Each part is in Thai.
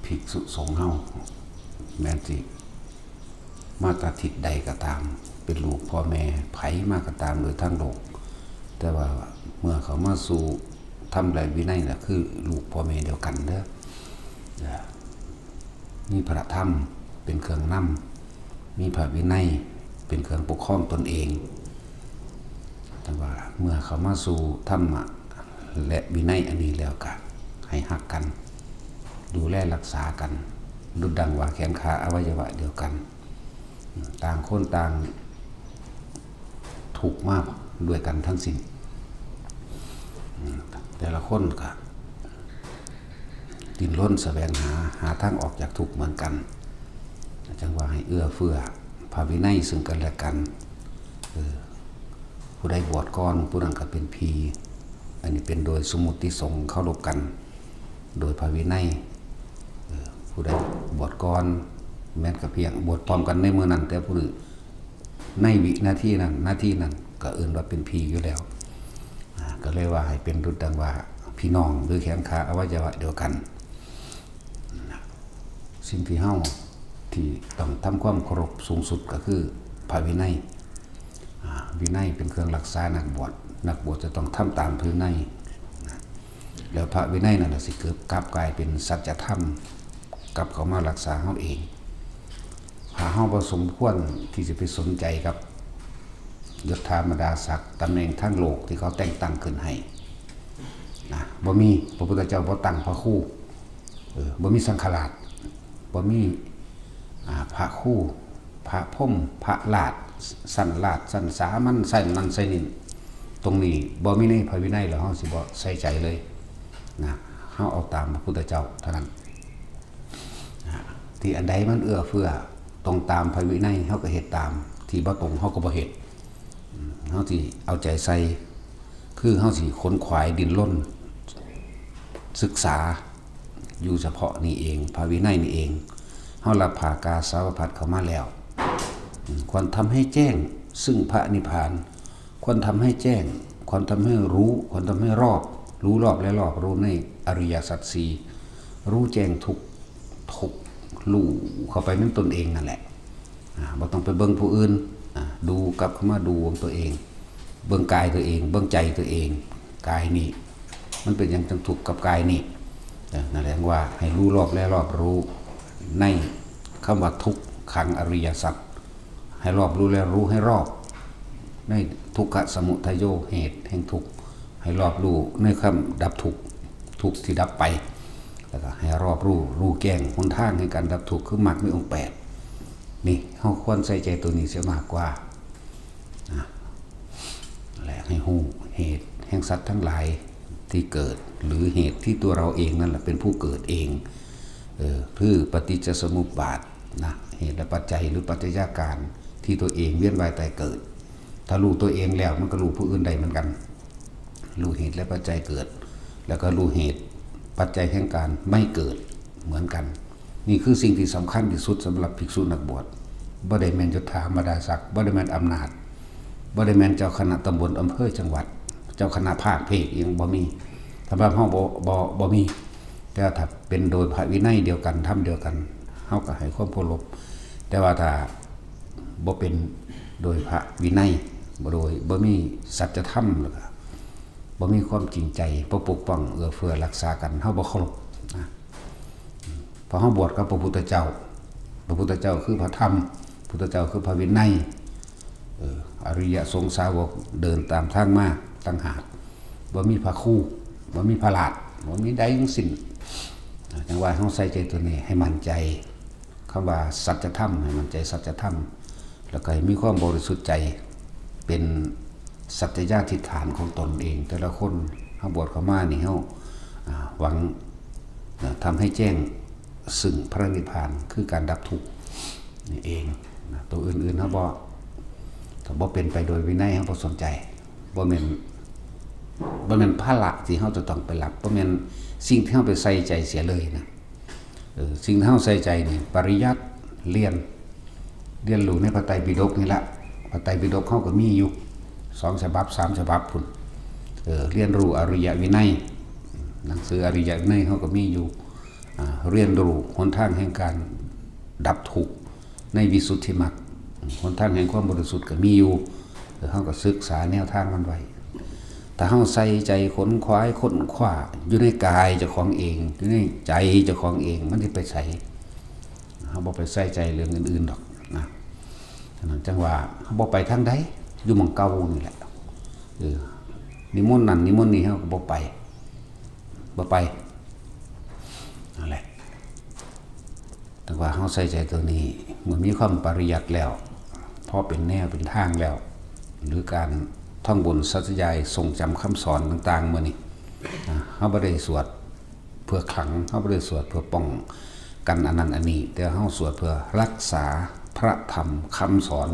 ภิกษุสงฆ์เฮาแม้นสิมาตรทิศใดก็ตามเป็นลูกพ่อแม่ไผมากก็ตามโดยทั้งโลกแต่ว่าเมื่อเขามาสู่ทำไรวินัยน่ะคือลูกพ่อแม่เดียวกันเด้อมีพระธรรมเป็นเครื่องนำมีพระวินัยเป็นเครื่องปกครองตนเองแต่ว่าเมื่อเขามาสู่ธรรมะและวินัยอันนี้แล้วก็ให้ฮักกันดูแลรักษากันดุจดังว่าแขนขาอวัยวะเดียวกันต่างคนต่างถูกมากด้วยกันทั้งสิ้นแต่ละคนก็ดิ้นรนแสวงหาทางออกจากทุกข์เหมือนกันจังว่าให้เอื้อเฟื้อพระวินัยซึ่งกันและกันผู้ใดบวชก่อนผู้นั้นก็เป็นพีอันนี้เป็นโดยสมมุติสงฆ์เคารพกันโดยพระวินัยผู้ใดบวชก่อนแม้นก็เพียงบวชพร้อมกันในเมื่อนั้นแต่ผู้อื่นในวินาทีนั้นก็เอื่นว่าเป็นพีอยู่แล้วก็เลยว่าให้เป็นดุจดังว่าพี่น้องหรือแขนขาอวัยวะเดียวกันสิ่งที่เฮาที่ต้องทำความเคารพสูงสุดก็คือพระวินัยวินัยเป็นเครื่องรักษานักบวชจะต้องทำตามพระวินัยแล้วพระวินัยนั่นสิเกิดกลับกลายเป็นสัจธรรมกลับเข้ามารักษาเฮาเองหาเฮาบ่สมควรที่จะไปสนใจกับยศถาบรรดาศักดิ์ตำแหน่งทางโลกที่เขาแต่งตั้งขึ้นให้นะบ่มีพระพุทธเจ้าบ่ตั้งพระครูบ่มีสังฆราชบ่มีพระครูพระพรหมพระราชสั้นราชสั้นสามัญใส่นั่นใส่นี่ตรงนี้บ่มีในพระวินัยแล้วเฮาสิบ่ใส่ใจเลยนะเฮาเอาตามพระพุทธเจ้าเท่านั้นที่อันใดมันเอื้อเฟื้อตรงตามพระวินัยเฮาก็เฮ็ดตามที่บ่ตรงเฮาก็บ่เฮ็ดเฮาสิเอาใจใส่คือเฮาสิขนขวายดิ้นรนศึกษาอยู่เฉพาะนี่เองพระวินัยนี่เองเฮารับภากาสาวพัดเข้ามาแล้วควรทำให้แจ้งซึ่งพระนิพพานควรทำให้แจ้งควรทำให้รู้ควรทำให้รอบรู้รอบและรอบรู้ในอริยสัจสี่รู้แจ้งทุกรู้เข้าไปนั่นตนเองนั่นแหละบ่ต้องไปเบิ่งผู้อื่นดูกลับเข้ามาดูของตัวเองเบิ่งกายตัวเองเบิ่งใจตัวเองกายนี่มันเป็นอย่างจังทุกข์กับกายนี่นั่นแหละว่าให้รู้รอบและรอบรู้ในคำว่าทุกขังอริยสัจให้รอบรู้และรู้ให้รอบในทุกขสมุทัยโยเหตุแห่งทุกข์ให้รอบรู้ในคำดับทุกข์ที่ดับไปแล้วก็ให้รอบรู้แจ้งหนทางในการดับทุกข์คือมรรคมีองค์8นี่เฮาควรใส่ใจตัวนี้เสียมากกว่าและให้ฮู้เหตุแห่งสัตว์ทั้งหลายที่เกิดหรือเหตุที่ตัวเราเองนั่นแหละเป็นผู้เกิดเองคือปฏิจจสมุปบาทนะเหตุและปัจจัยหรือปัจจัยการที่ตัวเองเวียนว่ายตายเกิดถ้ารู้ตัวเองแล้วมันก็รู้ผู้อื่นได้เหมือนกันรู้เหตุและปัจจัยเกิดแล้วก็รู้เหตุปัจจัยแห่งการไม่เกิดเหมือนกันนี่คือสิ่งที่สำคัญที่สุดสำหรับภิกษุนักบวชบ่ได้แม่นยศถาบรรดาศักดิ์บ่ได้แม่นอำนาจบ่ได้แม่นเจ้าคณะตำบลอำเภอจังหวัดเจ้าคณะภาคเพกยังบ่มีสำหรับเฮาบ่มีแต่ถ้าเป็นโดยพระวินัยเดียวกันธรรมเดียวกันเฮาก็ให้ความเคารพแต่ว่าถ้าบ่เป็นโดยพระวินัยบ่มีสัจธรรมแล้วก็บ่มีความจริงใจปกป้องเอื้อเฟื้อรักษากันเฮาบ่เคารพนะพอเฮาบวชกับพระพุทธเจ้าคือพระธรรมพุทธเจ้าคือพระวินัยอริยสงฆ์สาวกเดินตามทางมาต่างหากบ่มีพระครูบ่มีพระราชบ่มีใดทั้งสิ้นจังว่าเฮาใส่ใจตัวนี้ให้มั่นใจคำว่าสัจธรรมให้มั่นใจสัจธรรมแล้วก็ให้มีความบริสุทธิ์ใจเป็นสัจญาธิฐานของตนเองแต่ละคนเฮาบวชเข้ามานี่เฮาหวังทำให้แจ้งซึ่งพระนิพพานคือการดับทุกข์นี่เองตัวอื่นๆเฮาบ่เป็นไปโดยวินัยเฮาบ่สนใจบ่แม่นภาระที่เฮาจะต้องไปรับบ่แม่นสิ่งที่เฮาไปใส่ใจเสียเลยนะสิ่งที่เฮาใส่ใจนี่ปริยัติเรียนรู้ในพระไตรปิฎกนี่ละพระไตรปิฎกเฮาก็มีอยู่2ฉบับ3ฉบับพุ่นเรียนรู้อริยวินัย หนังสืออริยวินัยเขาก็มีอยู่เรียนรู้หนทางแห่งการดับทุกข์ในวิสุทธิมรรคหนทางแห่งความบริสุทธิ์ก็มีอยู่แต่เขาก็ศึกษาแนวทางมันไว้แต่เขาใส่ใจขนขวายขนขวาอยู่ในกายเจ้าของเองอยู่ในใจเจ้าของเองมันจะไปใส่เขาบอกไปใส่ใจเรื่องอื่นๆดอกนะจังว่าเขาบอกไปทางใดอยู่มังเก่านี่แหละนิมนต์นั่นนิมนต์นี่เขาก็บอกไปนั่นแหละแต่ว่าเขาใส่ใจตัวนี้เหมือนมีความปริยัติแล้วพอเป็นแนวเป็นทางแล้วหรือการท่องบนสัจยายทรงจำคำสอนต่างๆเมื่อนี้เขาไม่ได้สวดเพื่อขังเขาไม่ได้สวดเพื่อป้องกันอันนั้นอันนี้แต่เขาสวดเพื่อรักษาพระธรรมคำสอน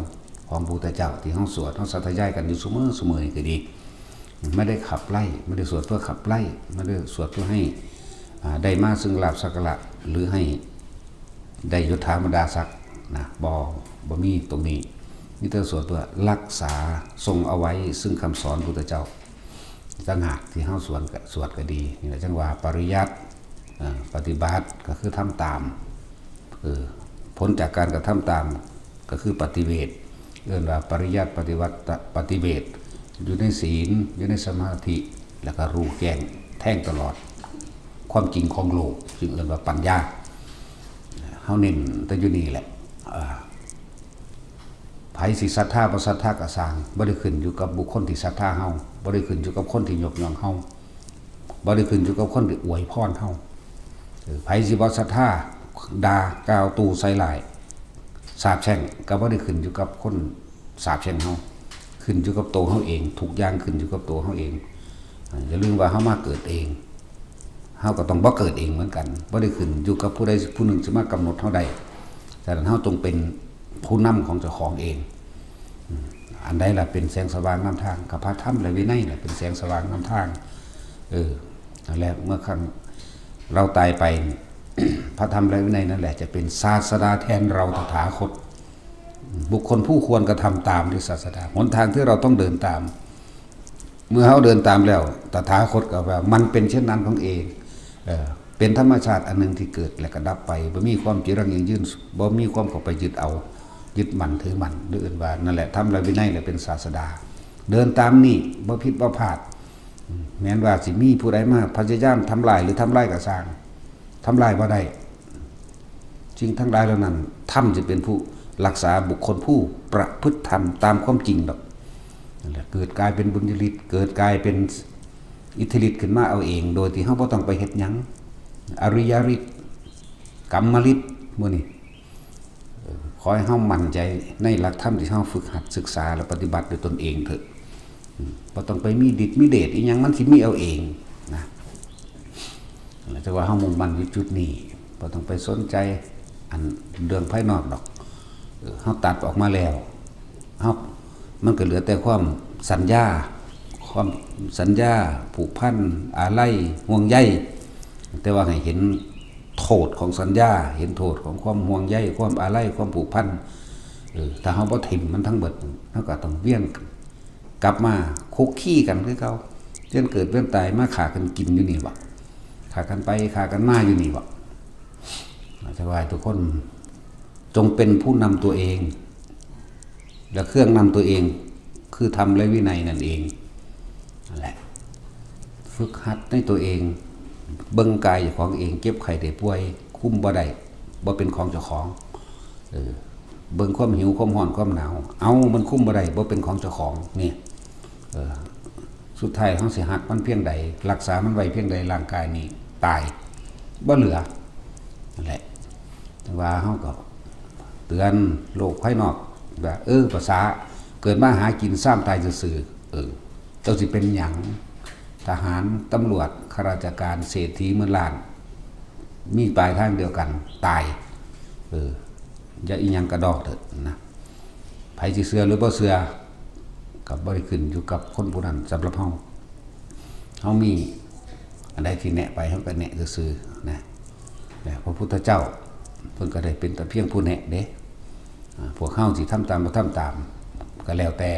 ของพระพุทธเจ้าที่เขาสวดเขาสัตยายกันอยู่เสมอก็ดีไม่ได้ขับไล่ไม่ได้สวดเพื่อขับไล่ไม่ได้สวดเพื่อให้ได้มาซึ่งลาภสักการะหรือให้ได้ยศถาบรรดาศักดิ์นะบ่มีตรงนี้นี่เธอสวดเพื่อรักษาทรงเอาไว้ซึ่งคำสอนพุทธเจ้าต่างหากที่เฮาสวดก็ดีนี่แหละจังว่าปริยัติปฏิบัติก็คือทำตามผลจากการกระทำตามก็คือปฏิเวทเรียกว่าปริยัติปฏิวัติปฏิเวทอยู่ในศีลอยู่ในสมาธิแล้วก็รู้แจ้งแท่งตลอดความจริงของโลกจึงเรียกว่าปัญญาเฮาเน้นแต่อยู่นี่แหละไผสิศรัทธาบ่ศรัทธาก็สร้างบ่ได้ขึ้นอยู่กับบุคคลที่ศรัทธาเฮาบ่ได้ขึ้นอยู่กับคนที่ยกย่องเฮาบ่ได้ขึ้นอยู่กับคนที่อวยพรเฮาไผสิบ่ศรัทธาด่ากล่าวตู่ใส่ร้ายสาปแช่งก็บ่ได้ขึ้นอยู่กับคนสาปแช่งเฮาขึ้นอยู่กับตัวเฮาเองทุกอย่างขึ้นอยู่กับตัวเฮาเองอย่าลืมว่าเฮามาเกิดเองเฮาก็ต้องบ่เกิดเองเหมือนกันบ่ได้ขึ้นอยู่กับผู้ใดผู้หนึ่งสิมากำหนดเฮาได้แต่เฮาจงเป็นผู้นำของเจ้าของเองอันใดล่ะเป็นแสงสว่างนำทางกับพระธรรมและวินัยล่ะเป็นแสงสว่างนำทางนั่นแหละเมื่อครั้งเราตายไป พระธรรมและวินัยนั่นแหละจะเป็นศาสดาแทนเราตถาคตบุคคลผู้ควรกระทำตามที่ศาสดาหนทางที่เราต้องเดินตามเมื่อเขาเดินตามแล้วตถาคตก็ว่ามันเป็นเช่นนั้นของเองเป็นธรรมชาติอันหนึ่งที่เกิดและก็ดับไปบ่มีความจีรังยั่งยืนบ่มีความเข้าไปยึดเอายึดมั่นถือมั่นหรืออื่นว่านั่นแหละธรรมและวินัยแหละเป็นศาสดาเดินตามนี่บ่ผิดบ่พลาดแม้นว่าสิมีผู้ใดมาพยายามทำลายหรือทำลายก็สร้างทำลายบ่ได้จริงทั้งหลายเหล่านั้นธรรมจะเป็นผู้รักษาบุคคลผู้ประพฤติธรรมตามความจริงดอกนั่นแหละเกิดกลายเป็นบุญญาฤทธิ์เกิดกลายเป็นอิทธิฤทธิ์ขึ้นมาเอาเองโดยที่เฮาบ่ต้องไปเฮ็ดหยังอริยฤทธิ์กรรมฤทธิ์มื้อนี้ขอให้เฮามั่นใจในหลักธรรมที่เฮาฝึกหัดศึกษาและปฏิบัติด้วยตนเองเถอะบ่ต้องไปมีฤทธิ์มีเดชอีหยังมันสิมีเอาเองนะแต่ว่าเฮามุ่งมั่นอยู่จุดนี้บ่ต้องไปสนใจอันเรื่องภายนอกดอกเฮาตัดออกมาแล้วเฮามันก็เหลือแต่ความสัญญาผูกพันอาลัยห่วงใยแต่ว่าให้เห็นโทษของสัญญาเห็นโทษของความห่วงใยความอาลัยความผูกพันถ้าเฮาบ่ถิ่มมันทั้งเบิดเฮาก็ต้องเวียนกลับมาคุกคีกันคือเก่าจนเกิดเวียนตายมาฆ่ากันกินอยู่นี่บ่ฆ่ากันไปฆ่ากันมาอยู่นี่บ่แต่ว่าทุกคนจงเป็นผู้นำตัวเองและเครื่องนำตัวเองคือธรรมและวินัยนั่นเองนั่นแหละฝึกหัดในตัวเองเบิ่งกายเจ้าของเองเก็บไข้ได้ป่วยคุมบ่ได้บ่เป็นของเจ้าของเบิ่งความหิวความร้อนความหนาวเอามันคุมบ่ได้บ่เป็นของเจ้าของนี่สุดท้ายเฮาสิหักมันเพียงใดรักษามันไว้เพียงใดร่างกายนี้ตายบ่เหลือนั่นแหละแต่ว่าเฮาก็เตือนโลกภายนอกว่าภาษาเกิดมาหากินซ้ำตายซื่อเจ้าสิเป็นหยังทหารตำรวจข้าราชการเศรษฐีเมืองล้านมีปลายทางเดียวกันตายอย่าอีหยังกระดอกเถิดนะไผสิเชื่อหรือบ่เชื่อก็บ่ได้ขึ้นอยู่กับคนผู้นั้นสำหรับเฮามีอันใดที่แนะไปเฮาก็แนะซื่อๆนะแต่พระพุทธเจ้าเพิ่นก็ได้เป็นแต่เพียงผู้แนะเด้พวกเฮาสิทำตามบ่ทำตามก็แล้วแต่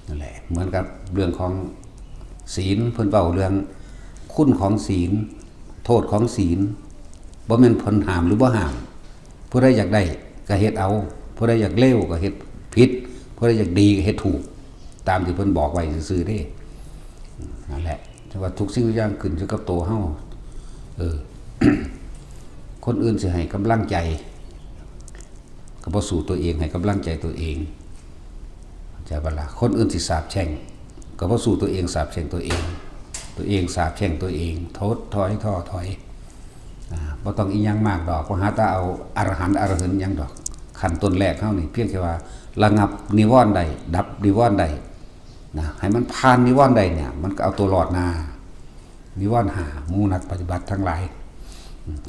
นั่นแหละเหมือนกับเรื่องของศีลเพิ่นเว้าเรื่องค คุณของศีลโทษของศีลบ่แม่นเพิ่นห้ามหรือบ่ห้ามผู้ใดอยากได้ก็เฮ็ดเอาผู้ใดอยากเลวก็เฮ็ดผิดผู้ใดอยากดีก็เฮ็ดถูกตามที่เพิ่นบอกไว้ซื่อๆเด้นั่นแหละแต่ว่าทุกสิ่งทุกอย่างขึ้นอยู่กับตัวเฮาคนอื่นสิให้กำลังใจก็บ่สู้ตัวเองให้กำลังใจตัวเองจะบ่ล่ะคนอื่นสิสาปแช่งก็บ่สู้ตัวเองสาปแช่งตัวเองสาปแช่งตัวเองท้อถอยบ่ต้องอีหยังมากดอกว่าหาแต่เอาอรหันต์อรหันต์หยังดอกขั้นต้นแรกเฮานี่เพียงแค่ว่าระงับนิวรณ์ได้ดับนิวรณ์ได้นะให้มันผ่านนิวรณ์ได้เนี่ยมันก็เอาตัวรอดนานิวรณ์หาหมู่นักปฏิบัติทั้งหลาย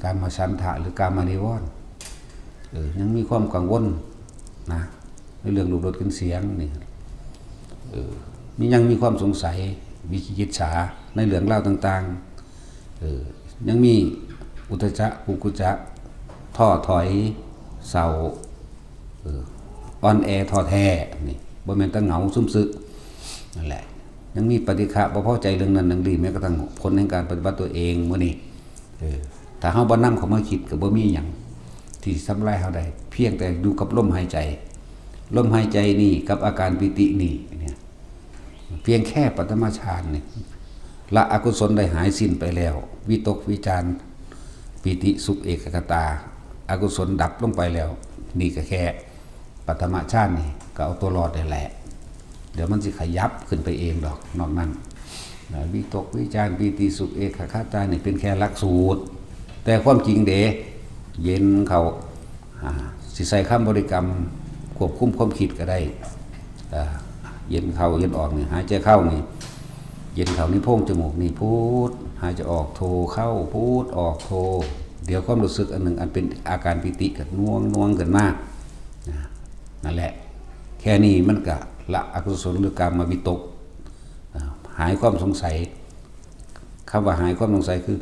การมาฉันทะหรือการมานิวรณ์ยังมีความกังวลนะในเรื่องรูปรสกลิ่นเสียงนี่มียังมีความสงสัยวิจิกิจฉาในเรื่องเล่าต่างๆยังมีอุทธัจจะกุกุจจะท้อถอยเศร้าอ่อนแอท้อแท้นี่บ่แม่นแต่เหงาซึมซึนั่นแหละยังมีปฏิฆะบ่พอใจเรื่องนั้นเรื่องนี้แม้กระทั่งผลแห่งการปฏิบัติตัวเองมื้อนี้ถ้าเฮาบ่นำเข้ามาคิดก็บ่มีหยังที่ทำลายเฮาได้เพียงแต่อยู่กับลมหายใจลมหายใจนี่กับอาการปิตินี่เนี่ยเพียงแค่ปฐมฌานนี่ละอกุศลได้หายสิ้นไปแล้ววิตกวิจารปิติสุขเอกคตาอกุศลดับลงไปแล้วนี่ก็แค่ปฐมฌานนี่ก็เอาตัวรอดได้แหละเดี๋ยวมันสิขยับขึ้นไปเองดอกนอกนั้นวิตกวิจารปิติสุขเอกคตานี่เป็นแค่หลักสูตรแต่ความจริงเด้เย็นเขาสิใส่คำบริกรรมควบคุมความคิดก็ได้เย็นเข้าเย็นออกนี่หายใจเข้านี่เย็นเข้านี่โพรงจมูกนี่พูดหายใจออกโทเข้าพูดออกโทเดี๋ยวความรู้สึกอันหนึ่งอันเป็นอาการปิติกับน่วงกันมากนั่นแหละแค่นี้มันก็ละอกุศลหรือการมาวิตกหายความสงสัยคำว่าหายความสงสัยคือ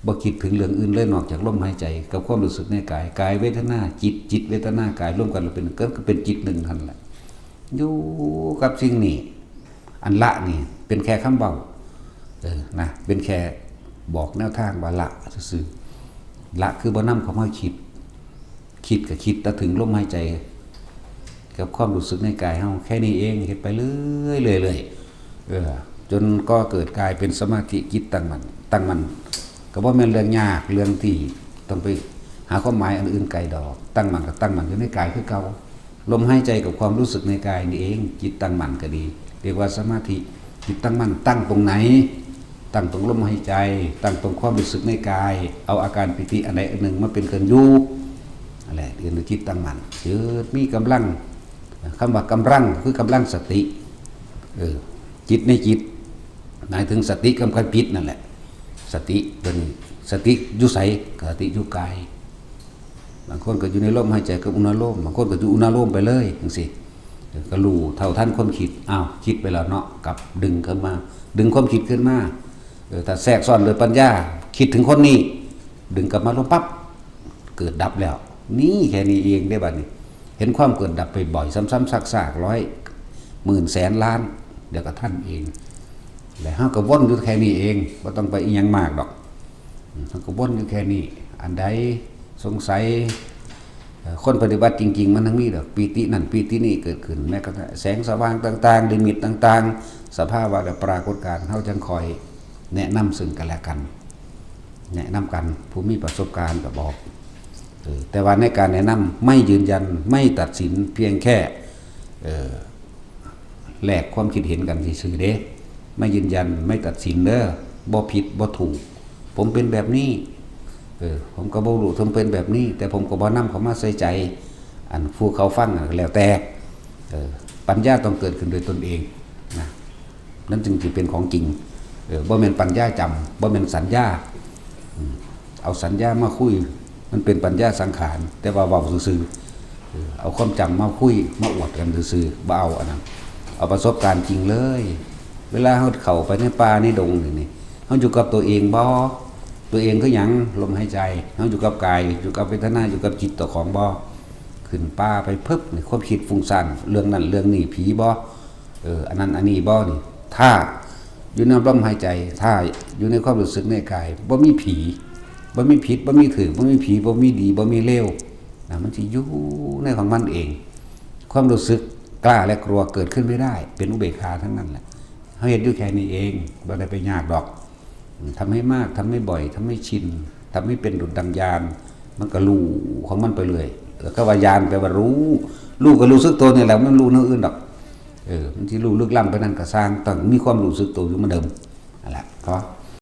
บ่คิดถึงเรื่องอื่นเลยนอกจากลมหายใจกับความรู้สึกในกายกายเวทนาจิตเวทนากายร่วมกันเป็นก็เป็นจิตหนึ่งทันแหละอยู่กับสิ่งนี้อันละนี่เป็นแค่คำเบานะเป็นแค่บอกแนวทางว่าละซื่อละคือบ่นำเข้ามาคิดก็คิดแต่ถึงลมหายใจกับความรู้สึกในกายเฮาแค่นี้เองเฮ็ดไปเรื่อยจนก็เกิดกลายเป็นสมาธิจิตตั้งมั่นก็บ่แม่นเรื่องยากเรื่องที่ต้องไปหาความหมายอันอื่นไกลดอกตั้งมั่นก็ตั้งมั่นอยู่ในกายคือเก่าลมหายใจกับความรู้สึกในกายนี่เองจิตตั้งมั่นก็ดีเรียกว่าสมาธิจิตตั้งมั่นตั้งตรงไหนตั้งตรงลมหายใจตั้งตรงความรู้สึกในกายเอาอาการปิติอันใดอันหนึ่งมาเป็นเครื่องอยู่อะไรเรียนจิตตั้งมั่นมีกำลังคำว่ากำลังคือกำลังสติจิตในจิตหมายถึงสติกำกับจิตนั่นแหละสติเป็นสติอยู่ไสสติอยู่กายบางคนก็อยู่ในลมหายใจกับอุณโลมบางคนก็อยู่อุณโลมไปเลยจังซี่ก็รู้เท่าทันความคิดคิดไปแล้วเนาะกับดึงขึ้นมาดึงความคิดขึ้นมาถ้าแทรกซ้อนโดยปัญญาคิดถึงคนนี้ดึงกลับมาลงปั๊บเกิดดับแล้วนี่แค่นี้เองได้บัดนี้เห็นความเกิดดับไปบ่อยซ้ำๆซากๆร้อยหมื่นแสนล้านเดี๋ยวก็ท่านเองแล้วเฮาก็วนอยู่แค่นี้เองบ่ต้องไปอีหยังมากดอกเฮาก็วนอยู่แค่นี้อันใดสงสัยคนปฏิบัติจริงๆมันทั้งนี้ดอกปีตินั่นปีตินี่เกิดขึ้นแม้กระทั่งแสงสว่างต่างๆลิมิตต่างๆสภาวะและปรากฏการณ์เฮาจังคอยแนะนำซึ่งกันและกันแนะนำกันผู้มีประสบการณ์ก็บอกแต่ว่าในการแนะนำไม่ยืนยันไม่ตัดสินเพียงแค่แลกความคิดเห็นกันซื่อๆเด้ไม่ยืนยันไม่ตัดสินเด้อบ่ผิดบ่ถูกผมเป็นแบบนี้ผมก็บ่รู้ผมเป็นแบบนี้แต่ผมก็บ่นำเขามาใส่ใจอันผู้เขาฟังแล้วแต่ปัญญาต้องเกิดขึ้นโดยตนเองนะนั่นจึงสิเป็นของจริงบ่แม่นปัญญาจำบ่แม่นสัญญาเอาสัญญามาคุยมันเป็นปัญญาสังขารแต่ว่าเว้าซื่อๆเอาความจำมาคุยมาอวดกันซื่อๆบ่เอาอันนั้นเอาประสบการณ์จริงเลยเวลาเฮาเข้าไปในป่าในดงนี่เฮาอยู่กับตัวเองบ่ตัวเองคือหยังลมหายใจเฮาอยู่กับกายอยู่กับเวทนาอยู่กับจิตตัวของบ่ขึ้นป่าไปปึ๊บนี่ความคิดฟุ้งซ่านเรื่องนั้นเรื่องนี้ผีบ่อันนั้นอันนี้บ่นี่ถ้า อยู่ในลมหายใจถ้าอยู่ในความรู้สึกในกายบ่มีผีบ่มีผิดบ่มีถือบ่มีผีบ่มีดีบ่มีเลวนะมันสิอยู่ในของมันเองความรู้สึกกล้าและกลัวเกิดขึ้นไม่ได้เป็นอุเบกขาทั้งนั้นแหละเฮาเฮ็ดอยู่แค่นี้เองบ่ได้ไปยากดอกทำให้มากทำให้บ่อยทำให้ชินทำให้เป็นดุจดังญาณมันก็รู้ของมันไปเลยแล้วก็ว่าญาณแปลว่ารู้ก็รู้สึกตัวนี่แหละมันรู้เรื่องอื่นดอกมันที่รู้ลึกล้ำไปนั่นก็สร้างต้องมีความรู้สึกตัวอยู่เหมือนเดิมนั่นแหละก็